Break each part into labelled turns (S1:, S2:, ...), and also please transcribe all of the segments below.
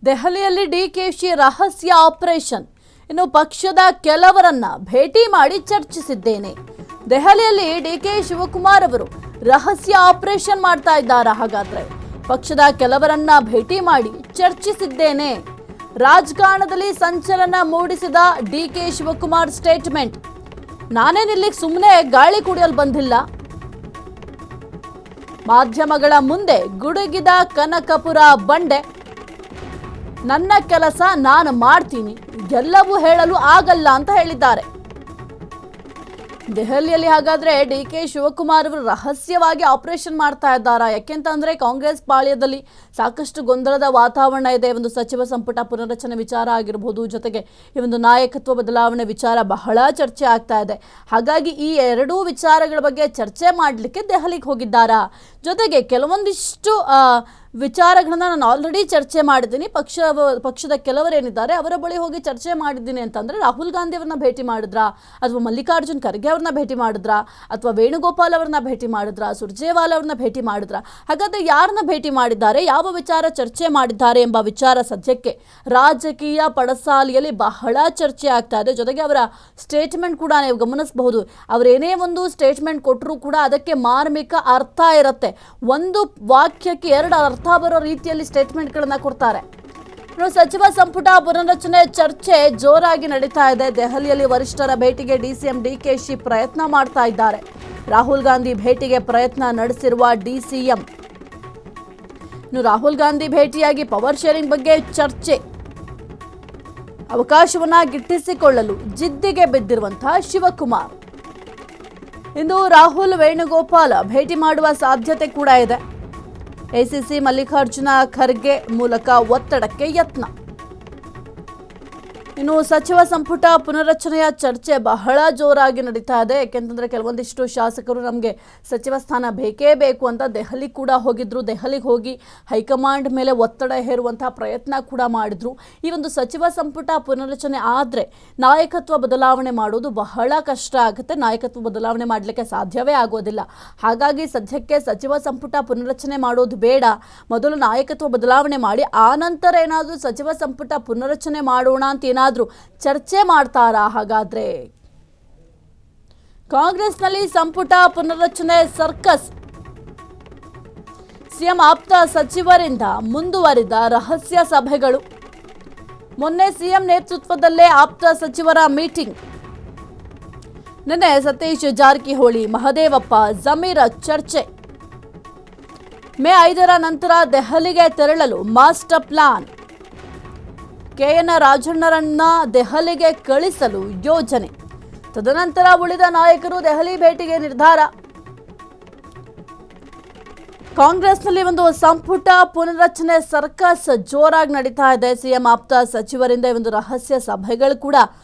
S1: ದೆಹಲಿಯಲ್ಲಿ ಡಿಕೆಶಿ ರಹಸ್ಯ ಆಪರೇಷನ್. ಇನ್ನು ಪಕ್ಷದ ಕೆಲವರನ್ನ ಭೇಟಿ ಮಾಡಿ ಚರ್ಚಿಸಿದ್ದೇನೆ. ದೆಹಲಿಯಲ್ಲಿ ಡಿಕೆ ಶಿವಕುಮಾರ್ ಅವರು ರಹಸ್ಯ ಆಪರೇಷನ್ ಮಾಡ್ತಾ ಇದ್ದಾರೆ. ಹಾಗಾದ್ರೆ ಪಕ್ಷದ ಕೆಲವರನ್ನ ಭೇಟಿ ಮಾಡಿ ಚರ್ಚಿಸಿದ್ದೇನೆ. ರಾಜಕಾರಣದಲ್ಲಿ ಸಂಚಲನ ಮೂಡಿಸಿದ ಡಿಕೆ ಶಿವಕುಮಾರ್ ಸ್ಟೇಟ್ಮೆಂಟ್. ನಾನೇನಿಲ್ಲಿಗೆ ಸುಮ್ಮನೆ ಗಾಳಿ ಕುಡಿಯಲು ಬಂದಿಲ್ಲ. ಮಾಧ್ಯಮಗಳ ಮುಂದೆ ಗುಡುಗಿದ ಕನಕಪುರ ಬಂಡೆ. ನನ್ನ ಕೆಲಸ ನಾನು ಮಾಡ್ತೀನಿ, ಎಲ್ಲವೂ ಹೇಳಲು ಆಗಲ್ಲ ಅಂತ ಹೇಳಿದ್ದಾರೆ. ದೆಹಲಿಯಲ್ಲಿ ಹಾಗಾದ್ರೆ ಡಿಕೆ ಶಿವಕುಮಾರ್ ಅವರು ರಹಸ್ಯವಾಗಿ ಆಪರೇಷನ್ ಮಾಡ್ತಾ ಇದ್ದಾರಾ? ಯಾಕೆಂತಂದ್ರೆ ಕಾಂಗ್ರೆಸ್ ಪಾಳ್ಯದಲ್ಲಿ ಸಾಕಷ್ಟು ಗೊಂದಲದ ವಾತಾವರಣ ಇದೆ. ಒಂದು ಸಚಿವ ಸಂಪುಟ ಪುನರ್ರಚನೆ ವಿಚಾರ ಆಗಿರಬಹುದು, ಜೊತೆಗೆ ಈ ಒಂದು ನಾಯಕತ್ವ ಬದಲಾವಣೆ ವಿಚಾರ ಬಹಳ ಚರ್ಚೆ ಆಗ್ತಾ ಇದೆ. ಹಾಗಾಗಿ ಈ ಎರಡೂ ವಿಚಾರಗಳ ಬಗ್ಗೆ ಚರ್ಚೆ ಮಾಡಲಿಕ್ಕೆ ದೆಹಲಿಗೆ ಹೋಗಿದ್ದಾರಾ? ಜೊತೆಗೆ ಕೆಲವೊಂದಿಷ್ಟು ವಿಚಾರಗಳನ್ನ ನಾನು ಆಲ್ರೆಡಿ ಚರ್ಚೆ ಮಾಡಿದ್ದೀನಿ. ಪಕ್ಷದ ಕೆಲವರೇನಿದ್ದಾರೆ ಅವರ ಬಳಿ ಹೋಗಿ ಚರ್ಚೆ ಮಾಡಿದ್ದೀನಿ ಅಂತಂದ್ರೆ ರಾಹುಲ್ ಗಾಂಧಿ ಅವ್ರನ್ನ ಭೇಟಿ ಮಾಡಿದ್ರಾ, ಅಥವಾ ಮಲ್ಲಿಕಾರ್ಜುನ್ ಖರ್ಗೆ ಅವ್ರನ್ನ ಭೇಟಿ ಮಾಡಿದ್ರಾ, ಅಥವಾ ವೇಣುಗೋಪಾಲ್ ಅವ್ರನ್ನ ಭೇಟಿ ಮಾಡಿದ್ರಾ, ಸುರ್ಜೇವಾಲಾ ಅವ್ರನ್ನ ಭೇಟಿ ಮಾಡಿದ್ರಾ? ಹಾಗಾದ್ರೆ ಯಾರನ್ನ ಭೇಟಿ ಮಾಡಿದ್ದಾರೆ, ಯಾವ ವಿಚಾರ ಚರ್ಚೆ ಮಾಡಿದ್ದಾರೆ ಎಂಬ ವಿಚಾರ ಸದ್ಯಕ್ಕೆ ರಾಜಕೀಯ ಪಡಸಾಲಿಯಲ್ಲಿ ಬಹಳ ಚರ್ಚೆ ಆಗ್ತಾ ಇದೆ. ಜೊತೆಗೆ ಅವರ ಸ್ಟೇಟ್ಮೆಂಟ್ ಕೂಡ ನೀವು ಗಮನಿಸಬಹುದು. ಅವರೇನೇ ಒಂದು ಸ್ಟೇಟ್ಮೆಂಟ್ ಕೊಟ್ಟರೂ ಕೂಡ ಅದಕ್ಕೆ ಮಾರ್ಮಿಕ ಅರ್ಥ ಇರುತ್ತೆ. ಒಂದು ವಾಕ್ಯಕ್ಕೆ ಎರಡು ಅರ್ಥ ಬರೋ ರೀತಿಯಲ್ಲಿ ಸ್ಟೇಟ್ಮೆಂಟ್ಗಳನ್ನ ಕೊಡ್ತಾರೆ. ಸಚಿವ ಸಂಪುಟ ಪುನರ್ರಚನೆ ಚರ್ಚೆ ಜೋರಾಗಿ ನಡೀತಾ ಇದೆ. ದೆಹಲಿಯಲ್ಲಿ ವರಿಷ್ಠರ ಭೇಟಿಗೆ ಡಿಸಿಎಂ ಡಿಕೆಶಿ ಪ್ರಯತ್ನ ಮಾಡ್ತಾ ಇದ್ದಾರೆ. ರಾಹುಲ್ ಗಾಂಧಿ ಭೇಟಿಗೆ ಪ್ರಯತ್ನ ನಡೆಸಿರುವ ಡಿಸಿಎಂ. ಇನ್ನು ರಾಹುಲ್ ಗಾಂಧಿ ಭೇಟಿಯಾಗಿ ಪವರ್ ಶೇರಿಂಗ್ ಬಗ್ಗೆ ಚರ್ಚೆ. ಅವಕಾಶವನ್ನ ಗಿಟ್ಟಿಸಿಕೊಳ್ಳಲು ಜಿದ್ದಿಗೆ ಬಿದ್ದಿರುವಂತಹ ಶಿವಕುಮಾರ್. ಇಂದು ರಾಹುಲ್ ವೇಣುಗೋಪಾಲ್ ಭೇಟಿ ಮಾಡುವ ಸಾಧ್ಯತೆ ಕೂಡ ಇದೆ. ಎಸಿಸಿ ಮಲ್ಲಿಕಾರ್ಜುನ ಖರ್ಗೆ ಮೂಲಕ ಒತ್ತಡಕ್ಕೆ ಯತ್ನ. ಇನ್ನು ಸಚಿವ ಸಂಪುಟ ಪುನರ್ರಚನೆಯ ಚರ್ಚೆ ಬಹಳ ಜೋರಾಗಿ ನಡೀತಾ ಇದೆ. ಯಾಕೆಂತಂದ್ರೆ ಕೆಲವೊಂದಿಷ್ಟು ಶಾಸಕರು ನಮಗೆ ಸಚಿವ ಸ್ಥಾನ ಬೇಕೇ ಬೇಕು ಅಂತ ದೆಹಲಿ ಕೂಡ ಹೋಗಿದ್ರು. ದೆಹಲಿಗೆ ಹೋಗಿ ಹೈಕಮಾಂಡ್ ಮೇಲೆ ಒತ್ತಡ ಹೇರುವಂತಹ ಪ್ರಯತ್ನ ಕೂಡ ಮಾಡಿದ್ರು. ಈ ಒಂದು ಸಚಿವ ಸಂಪುಟ ಪುನರ್ರಚನೆ ಆದರೆ ನಾಯಕತ್ವ ಬದಲಾವಣೆ ಮಾಡೋದು ಬಹಳ ಕಷ್ಟ ಆಗುತ್ತೆ. ನಾಯಕತ್ವ ಬದಲಾವಣೆ ಮಾಡಲಿಕ್ಕೆ ಸಾಧ್ಯವೇ ಆಗೋದಿಲ್ಲ. ಹಾಗಾಗಿ ಸದ್ಯಕ್ಕೆ ಸಚಿವ ಸಂಪುಟ ಪುನರ್ರಚನೆ ಮಾಡೋದು ಬೇಡ, ಮೊದಲು ನಾಯಕತ್ವ ಬದಲಾವಣೆ ಮಾಡಿ ಆನಂತರ ಏನಾದರೂ ಸಚಿವ ಸಂಪುಟ ಪುನರ್ರಚನೆ ಮಾಡೋಣ ಅಂತ ಏನಾದರೂ ಚರ್ಚೆ ಮಾಡ್ತಾರಾ? ಹಾಗಾದ್ರೆ ಕಾಂಗ್ರೆಸ್ನಲ್ಲಿ ಸಂಪುಟ ಪುನರ್ರಚನೆ ಸರ್ಕಸ್. ಸಿಎಂ ಆಪ್ತ ಸಚಿವರಿಂದ ಮುಂದುವರಿದ ರಹಸ್ಯ ಸಭೆಗಳು. ಮೊನ್ನೆ ಸಿಎಂ ನೇತೃತ್ವದಲ್ಲೇ ಆಪ್ತ ಸಚಿವರ ಮೀಟಿಂಗ್. ನಿನ್ನೆ ಸತೀಶ್ ಜಾರಕಿಹೊಳಿ, ಮಹದೇವಪ್ಪ, ಜಮೀರ್ ಚರ್ಚೆ. ಮೇ 5ರ ನಂತರ ದೆಹಲಿಗೆ ತೆರಳಲು ಮಾಸ್ಟರ್ ಪ್ಲಾನ್. ಕೆಎನ್ ರಾಜಣ್ಣರನ್ನ ದೆಹಲಿಗೆ ಕಳಿಸಲು ಯೋಜನೆ. ತದನಂತರ ಉಳಿದ ನಾಯಕರು ದೆಹಲಿ ಭೇಟಿಗೆ ನಿರ್ಧಾರ. ಕಾಂಗ್ರೆಸ್ನಲ್ಲಿ ಒಂದು ಸಂಪುಟ ಪುನರ್ರಚನೆ ಸರ್ಕಸ್ ಜೋರಾಗಿ ನಡೀತಾ ಇದೆ. ಸಿಎಂ ಆಪ್ತ ಸಚಿವರಿಂದ ಒಂದು ರಹಸ್ಯ ಸಭೆಗಳು ಕೂಡ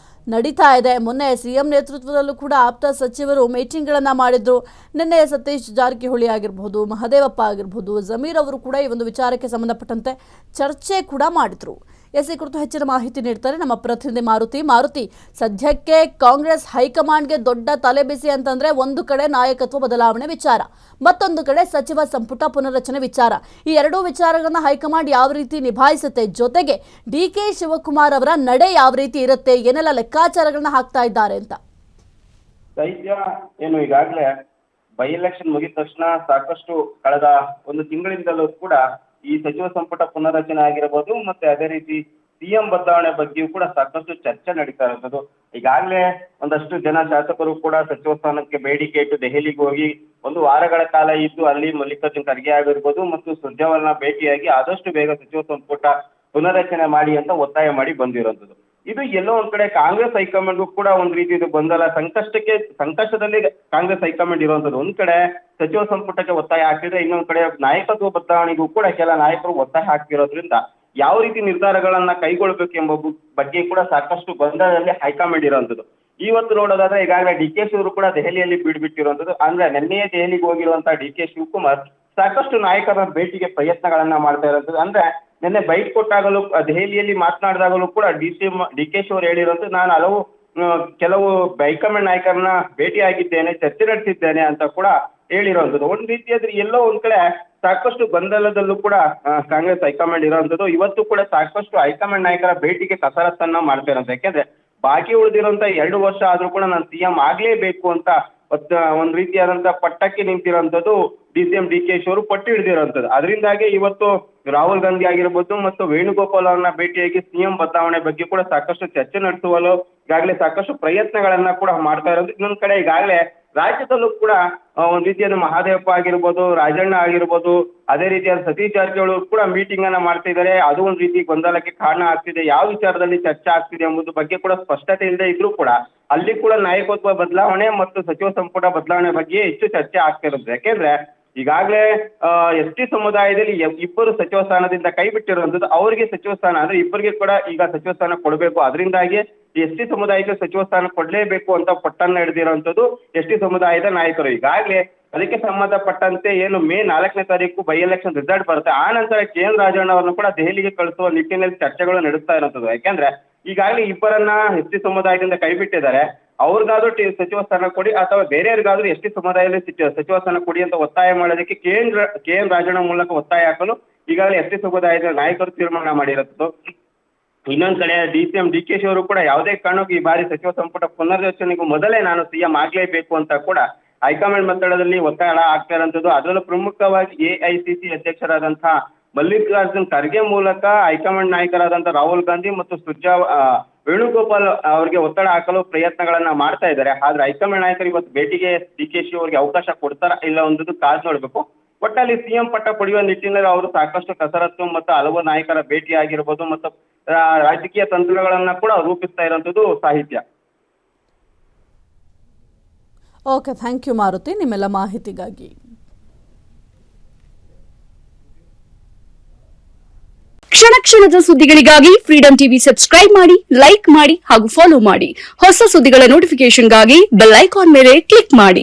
S1: ನಡೀತಾ ಇದೆ. ಮೊನ್ನೆ ಸಿಎಂ ನೇತೃತ್ವದಲ್ಲೂ ಕೂಡ ಆಪ್ತ ಸಚಿವರು ಮೀಟಿಂಗ್ಗಳನ್ನು ಮಾಡಿದ್ರು. ನಿನ್ನೆ ಸತೀಶ್ ಜಾರಕಿಹೊಳಿ ಆಗಿರಬಹುದು, ಮಹದೇವಪ್ಪ ಆಗಿರಬಹುದು, ಜಮೀರ್ ಅವರು ಕೂಡ ಈ ಒಂದು ವಿಚಾರಕ್ಕೆ ಸಂಬಂಧಪಟ್ಟಂತೆ ಚರ್ಚೆ ಕೂಡ ಮಾಡಿದ್ರು. ಈ ಕುರಿತು ಹೆಚ್ಚಿನ ಮಾಹಿತಿ ನೀಡ್ತಾರೆ ನಮ್ಮ ಪ್ರತಿನಿಧಿ ಮಾರುತಿ. ಸದ್ಯಕ್ಕೆ ಕಾಂಗ್ರೆಸ್ ಹೈಕಮಾಂಡ್ಗೆ ದೊಡ್ಡ ತಲೆಬಿಸಿ ಅಂತಂದ್ರೆ ಒಂದು ಕಡೆ ನಾಯಕತ್ವ ಬದಲಾವಣೆ ವಿಚಾರ, ಮತ್ತೊಂದು ಕಡೆ ಸಚಿವ ಸಂಪುಟ ಪುನರ್ರಚನೆ ವಿಚಾರ. ಈ ಎರಡೂ ವಿಚಾರಗಳನ್ನ ಹೈಕಮಾಂಡ್ ಯಾವ ರೀತಿ ನಿಭಾಯಿಸುತ್ತೆ, ಜೊತೆಗೆ ಡಿಕೆ ಶಿವಕುಮಾರ್ ಅವರ ನಡೆ ಯಾವ ರೀತಿ ಇರುತ್ತೆ, ಏನೆಲ್ಲ ಲೆಕ್ಕಾಚಾರಗಳನ್ನ ಹಾಕ್ತಾ ಇದ್ದಾರೆ ಅಂತ.
S2: ಏನು ಈಗಾಗಲೇ ಬೈ ಎಲೆಕ್ಷನ್ ಮುಗಿದ ತಕ್ಷಣ ಸಾಕಷ್ಟು ಕಳೆದ ಒಂದು ತಿಂಗಳಿಂದಲೂ ಕೂಡ ಈ ಸಚಿವ ಸಂಪುಟ ಪುನರ್ರಚನೆ ಆಗಿರಬಹುದು, ಮತ್ತೆ ಅದೇ ರೀತಿ ಸಿಎಂ ಬದಲಾವಣೆ ಬಗ್ಗೆಯೂ ಕೂಡ ಸಾಕಷ್ಟು ಚರ್ಚೆ ನಡೀತಾ ಇರೋದು. ಈಗಾಗಲೇ ಒಂದಷ್ಟು ಜನ ಶಾಸಕರು ಕೂಡ ಸಚಿವ ಸ್ಥಾನಕ್ಕೆ ಬೇಡಿಕೆ ಇಟ್ಟು ದೆಹಲಿಗೆ ಹೋಗಿ ಒಂದು ವಾರಗಳ ಕಾಲ ಇದ್ದು ಅಲ್ಲಿ ಮಲ್ಲಿಕಾರ್ಜುನ್ ಖರ್ಗೆ ಆಗಿರ್ಬೋದು ಮತ್ತು ಸುರ್ಜೇವಾಲಾ ಭೇಟಿಯಾಗಿ ಆದಷ್ಟು ಬೇಗ ಸಚಿವ ಸಂಪುಟ ಪುನರ್ರಚನೆ ಮಾಡಿ ಅಂತ ಒತ್ತಾಯ ಮಾಡಿ ಬಂದಿರೋದು. ಇದು ಎಲ್ಲೋ ಒಂದ್ ಕಡೆ ಕಾಂಗ್ರೆಸ್ ಹೈಕಮಾಂಡ್ಗೂ ಕೂಡ ಒಂದ್ ರೀತಿ ಇದು ಗೊಂದಲ, ಸಂಕಷ್ಟದಲ್ಲಿ ಕಾಂಗ್ರೆಸ್ ಹೈಕಮಾಂಡ್ ಇರುವಂತದ್ದು. ಒಂದ್ ಕಡೆ ಸಚಿವ ಸಂಪುಟಕ್ಕೆ ಒತ್ತಾಯ ಹಾಕ್ತಿದ್ರೆ, ಇನ್ನೊಂದ್ ಕಡೆ ನಾಯಕತ್ವ ಬದಲಾವಣೆಗೂ ಕೂಡ ಕೆಲ ನಾಯಕರು ಒತ್ತಾಯ ಹಾಕ್ತಿರೋದ್ರಿಂದ ಯಾವ ರೀತಿ ನಿರ್ಧಾರಗಳನ್ನ ಕೈಗೊಳ್ಬೇಕು ಎಂಬ ಬಗ್ಗೆ ಕೂಡ ಸಾಕಷ್ಟು ಗೊಂದಲದಲ್ಲಿ ಹೈಕಮಾಂಡ್ ಇರುವಂತದ್ದು. ಇವತ್ತು ನೋಡೋದಾದ್ರೆ ಈಗಾಗಲೇ ಡಿಕೆಶಿ ಅವರು ಕೂಡ ದೆಹಲಿಯಲ್ಲಿ ಬಿಟ್ಬಿಟ್ಟಿರುವಂತದ್ದು. ಅಂದ್ರೆ ನಿನ್ನೆಯೇ ದೆಹಲಿಗೆ ಹೋಗಿರುವಂತಹ ಡಿಕೆ ಶಿವಕುಮಾರ್ ಸಾಕಷ್ಟು ನಾಯಕರ ಭೇಟಿಗೆ ಪ್ರಯತ್ನಗಳನ್ನ ಮಾಡ್ತಾ ಇರುವಂತದ್ದು. ಅಂದ್ರೆ ನಿನ್ನೆ ಬೈಟ್ ಕೊಟ್ಟಾಗಲೂ ದೆಹಲಿಯಲ್ಲಿ ಮಾತನಾಡಿದಾಗಲೂ ಕೂಡ ಡಿಕೆಶಿ ಅವರು ಹೇಳಿರೋದು, ನಾನು ಕೆಲವು ಹೈಕಮಾಂಡ್ ನಾಯಕರನ್ನ ಭೇಟಿಯಾಗಿದ್ದೇನೆ, ಚರ್ಚೆ ನಡೆಸಿದ್ದೇನೆ ಅಂತ ಕೂಡ ಹೇಳಿರುವಂಥದ್ದು. ಒಂದ್ ರೀತಿಯಾದ್ರೆ ಎಲ್ಲೋ ಒಂದ್ ಕಡೆ ಸಾಕಷ್ಟು ಗೊಂದಲದಲ್ಲೂ ಕೂಡ ಕಾಂಗ್ರೆಸ್ ಹೈಕಮಾಂಡ್ ಇರುವಂತದ್ದು. ಇವತ್ತು ಕೂಡ ಸಾಕಷ್ಟು ಹೈಕಮಾಂಡ್ ನಾಯಕರ ಭೇಟಿಗೆ ಕಸರತ್ತನ್ನ ಮಾಡ್ತಾ ಇರೋದು. ಯಾಕೆಂದ್ರೆ ಬಾಕಿ ಉಳಿದಿರುವಂತ 2 ವರ್ಷ ಆದ್ರೂ ಕೂಡ ನಾನು ಸಿಎಂ ಆಗ್ಲೇಬೇಕು ಅಂತ ಒಂದ್ ರೀತಿಯಾದಂತ ಪಟ್ಟಕ್ಕೆ ನಿಂತಿರುವಂತದ್ದು DCM DK ಅವರು ಪಟ್ಟು ಹಿಡಿದಿರುವಂತದ್ದು. ಅದರಿಂದಾಗಿ ಇವತ್ತು ರಾಹುಲ್ ಗಾಂಧಿ ಆಗಿರ್ಬೋದು ಮತ್ತು ವೇಣುಗೋಪಾಲ್ ಅವರನ್ನ ಭೇಟಿಯಾಗಿ ಸಿಎಂ ಬದಲಾವಣೆ ಬಗ್ಗೆ ಕೂಡ ಸಾಕಷ್ಟು ಚರ್ಚೆ ನಡೆಸುವಲು ಈಗಾಗಲೇ ಸಾಕಷ್ಟು ಪ್ರಯತ್ನಗಳನ್ನ ಕೂಡ ಮಾಡ್ತಾ ಇರೋದು. ಇನ್ನೊಂದ್ ಕಡೆ ಈಗಾಗಲೇ ರಾಜ್ಯದಲ್ಲೂ ಕೂಡ ಒಂದ್ ರೀತಿಯಾದ ಮಹಾದೇವಪ್ಪ ಆಗಿರ್ಬೋದು, ರಾಜಣ್ಣ ಆಗಿರ್ಬೋದು, ಅದೇ ರೀತಿಯಾದ ಸತೀಶ್ ಜಾರಕಿಹೊಳಿ ಕೂಡ ಮೀಟಿಂಗ್ ಅನ್ನ ಮಾಡ್ತಾ ಇದ್ದಾರೆ. ಅದು ಒಂದ್ ರೀತಿ ಗೊಂದಲಕ್ಕೆ ಕಾರಣ ಆಗ್ತಿದೆ. ಯಾವ ವಿಚಾರದಲ್ಲಿ ಚರ್ಚೆ ಆಗ್ತಿದೆ ಎಂಬುದು ಬಗ್ಗೆ ಕೂಡ ಸ್ಪಷ್ಟತೆ ಇಲ್ಲದೆ ಇದ್ರೂ ಕೂಡ ಅಲ್ಲಿ ಕೂಡ ನಾಯಕತ್ವ ಬದಲಾವಣೆ ಮತ್ತು ಸಚಿವ ಸಂಪುಟ ಬದಲಾವಣೆ ಬಗ್ಗೆ ಹೆಚ್ಚು ಚರ್ಚೆ ಆಗ್ತಿರುತ್ತೆ. ಯಾಕೆಂದ್ರೆ ಈಗಾಗಲೇ ST ಸಮುದಾಯದಲ್ಲಿ ಇಬ್ಬರು ಸಚಿವ ಸ್ಥಾನದಿಂದ ಕೈ ಬಿಟ್ಟಿರುವಂತದ್ದು. ಅವರಿಗೆ ಸಚಿವ ಸ್ಥಾನ ಅಂದ್ರೆ ಇಬ್ಬರಿಗೆ ಕೂಡ ಈಗ ಸಚಿವ ಸ್ಥಾನ ಕೊಡಬೇಕು. ಅದರಿಂದಾಗಿ ST ಸಮುದಾಯಕ್ಕೆ ಸಚಿವ ಸ್ಥಾನ ಕೊಡ್ಲೇಬೇಕು ಅಂತ ಪಟ್ಟನ್ನ ಹಿಡಿದಿರುವಂತದ್ದು ST ಸಮುದಾಯದ ನಾಯಕರು. ಈಗಾಗಲೇ ಅದಕ್ಕೆ ಸಂಬಂಧಪಟ್ಟಂತೆ ಏನು ಮೇ 4ನೇ ತಾರೀಕು ಬೈ ಎಲೆಕ್ಷನ್ ರಿಸಲ್ಟ್ ಬರುತ್ತೆ. ಆ ನಂತರ KN ರಾಜಣ್ಣ ಅವರನ್ನು ಕೂಡ ದೆಹಲಿಗೆ ಕಳಿಸುವ ನಿಟ್ಟಿನಲ್ಲಿ ಚರ್ಚೆಗಳು ನಡೆಸ್ತಾ ಇರುವಂತದ್ದು. ಯಾಕೆಂದ್ರೆ ಈಗಾಗಲೇ ಇಬ್ಬರನ್ನ ST ಸಮುದಾಯದಿಂದ ಕೈ ಬಿಟ್ಟಿದ್ದಾರೆ. ಅವ್ರಿಗಾದ್ರೂ ಸಚಿವ ಸ್ಥಾನ ಕೊಡಿ ಅಥವಾ ಬೇರೆಯವ್ರಿಗಾದ್ರೂ ST ಸಮುದಾಯದಲ್ಲಿ ಸಚಿವ ಸ್ಥಾನ ಕೊಡಿ ಅಂತ ಒತ್ತಾಯ ಮಾಡೋದಕ್ಕೆ KN ರಾಜಣ್ಣ ಮೂಲಕ ಒತ್ತಾಯ ಹಾಕಲು ಈಗಾಗಲೇ ST ಸಮುದಾಯದ ನಾಯಕರು ತೀರ್ಮಾನ ಮಾಡಿರುತ್ತದೆ. ಇನ್ನೊಂದ್ ಕಡೆ DCM DK ಅವರು ಕೂಡ ಯಾವುದೇ ಕಾರಣಕ್ಕೂ ಈ ಬಾರಿ ಸಚಿವ ಸಂಪುಟ ಪುನರ್ರಚನೆಗೂ ಮೊದಲೇ ನಾನು ಸಿಎಂ ಆಗ್ಲೇಬೇಕು ಅಂತ ಕೂಡ ಹೈಕಮಾಂಡ್ ಮಟ್ಟದಲ್ಲಿ ಒತ್ತಡ ಆಗ್ತಾ ಇರುವಂತದ್ದು. ಅದರಲ್ಲೂ ಪ್ರಮುಖವಾಗಿ AICC ಅಧ್ಯಕ್ಷರಾದಂತಹ ಮಲ್ಲಿಕಾರ್ಜುನ್ ಖರ್ಗೆ ಮೂಲಕ ಹೈಕಮಾಂಡ್ ನಾಯಕರಾದಂತಹ ರಾಹುಲ್ ಗಾಂಧಿ ಮತ್ತು ವೇಣುಗೋಪಾಲ್ ಅವರಿಗೆ ಒತ್ತಡ ಹಾಕಲು ಪ್ರಯತ್ನಗಳನ್ನ ಮಾಡ್ತಾ ಇದ್ದಾರೆ. ಆದ್ರೆ ಹೈಕಮಾಂಡ್ ನಾಯಕರು ಇವತ್ತು ಭೇಟಿಗೆ DK ಅವರಿಗೆ ಅವಕಾಶ ಕೊಡ್ತಾರ ಇಲ್ಲ ಒಂದದ್ದು ಕಾದು ನೋಡ್ಬೇಕು. ಒಟ್ಟಲ್ಲಿ ಸಿಎಂ ಪಟ್ಟ ಪಡೆಯುವ ನಿಟ್ಟಿನಲ್ಲಿ ಅವರು ಸಾಕಷ್ಟು ಕಸರತ್ತು ಮತ್ತು ಹಲವು ನಾಯಕರ ಭೇಟಿ ಆಗಿರ್ಬೋದು ಮತ್ತು ರಾಜಕೀಯ ತಂತ್ರಗಳನ್ನ ಕೂಡ ರೂಪಿಸ್ತಾ ಇರುವಂತದ್ದು ಸಾಹಿತ್ಯ.
S1: ಓಕೆ, ಥ್ಯಾಂಕ್ ಯು ಮಾರುತಿ ನಿಮ್ಮೆಲ್ಲ ಮಾಹಿತಿಗಾಗಿ.
S3: ಕ್ಷಣ ಕ್ಷಣದ ಸುದ್ದಿಗಳಿಗಾಗಿ ಫ್ರೀಡಂ ಟಿವಿ ಸಬ್ಸ್ಕ್ರೈಬ್ ಮಾಡಿ, ಲೈಕ್ ಮಾಡಿ ಹಾಗೂ ಫಾಲೋ ಮಾಡಿ. ಹೊಸ ಸುದ್ದಿಗಳ ನೋಟಿಫಿಕೇಶನ್ಗಾಗಿ ಬೆಲ್ ಐಕಾನ್ ಮೇಲೆ ಕ್ಲಿಕ್ ಮಾಡಿ.